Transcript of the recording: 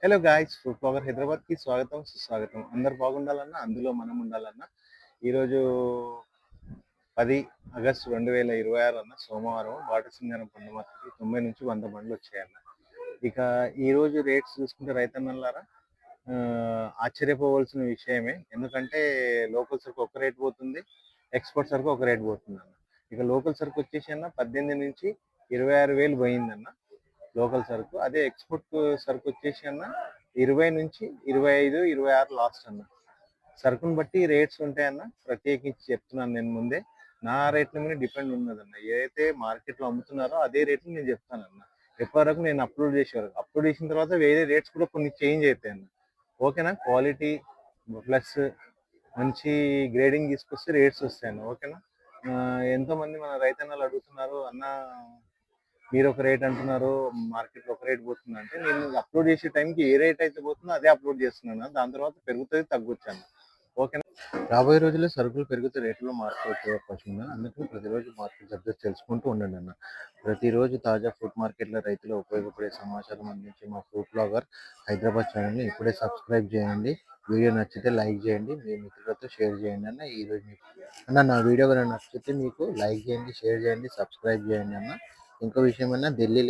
Hello guys, food blogger హైదరాబాద్కి స్వాగతం సుస్వాగతం. అందరు బాగుండాలన్నా అందులో మనం ఉండాలన్నా ఈరోజు 10 ఆగస్టు 2026 అన్న సోమవారం వాటర్ సింగరం పండు మార్కెట్కి 90 నుంచి 100 బండ్లు వచ్చాయన్న. ఇక ఈరోజు రేట్స్ చూసుకుంటే రైతన్నలారా ఆశ్చర్యపోవలసిన విషయమే. ఎందుకంటే లోకల్ సరుకు ఒక రేట్ పోతుంది, ఎక్స్పోర్ట్ సరుకు ఒక రేట్ పోతుంది అన్న. ఇక లోకల్ సరుకు వచ్చేసి అన్న 18 నుంచి 26 వేలు పోయిందన్న లోకల్ సరుకు. అదే ఎక్స్పోర్ట్ సరుకు వచ్చేసి అన్న 20 నుంచి 25, 26 లాస్ట్ అన్న. సరుకుని బట్టి రేట్స్ ఉంటాయన్న, ప్రత్యేకించి చెప్తున్నాను నేను ముందే. నా రేట్ల మీద డిపెండ్ ఉన్నదన్న. ఏదైతే మార్కెట్లో అమ్ముతున్నారో అదే రేట్లు నేను చెప్తానన్న. ఎప్పటివరకు నేను అప్లోడ్ చేసిన తర్వాత వేరే రేట్స్ కూడా కొన్ని చేంజ్ అవుతాయి అన్న. ఓకేనా? క్వాలిటీ ప్లస్ మంచి గ్రేడింగ్ తీసుకొస్తే రేట్స్ వస్తాయన్న. ఓకేనా? ఎంతోమంది మన రైతన్నలు అడుగుతున్నారు, అన్న మీరు ఒక రేట్ అంటున్నారు, మార్కెట్లో ఒక రేట్ పోతుంది అంటే, నేను అప్లోడ్ చేసే టైంకి ఏ రేట్ అయితే పోతుందో అదే అప్లోడ్ చేస్తున్నాను. దాని తర్వాత పెరుగుతుంది, తగ్గొచ్చాను. ఓకేనా? రాబోయే రోజుల్లో సరుకులు పెరిగితే రేట్లలో మార్పు వచ్చే అవకాశం ఉంది. అందుకని ప్రతిరోజు మార్కెట్ అప్డేట్స్ తెలుసుకుంటూ ఉండండి అన్న. ప్రతిరోజు తాజా ఫుడ్ మార్కెట్ల రైతులు ఉపయోగపడే సమాచారం అందించే మా ఫుడ్ బ్లాగర్ హైదరాబాద్ ఛానల్ని ఇప్పుడే సబ్స్క్రైబ్ చేయండి. వీడియో నచ్చితే లైక్ చేయండి, మీ మిత్రులతో షేర్ చేయండి అన్న. ఈరోజు మీకు అన్న నా వీడియో కనుక నచ్చితే మీకు లైక్ చేయండి, షేర్ చేయండి, సబ్స్క్రైబ్ చేయండి అన్న. ఇంకో విషయం అన్న, ఢిల్లీలో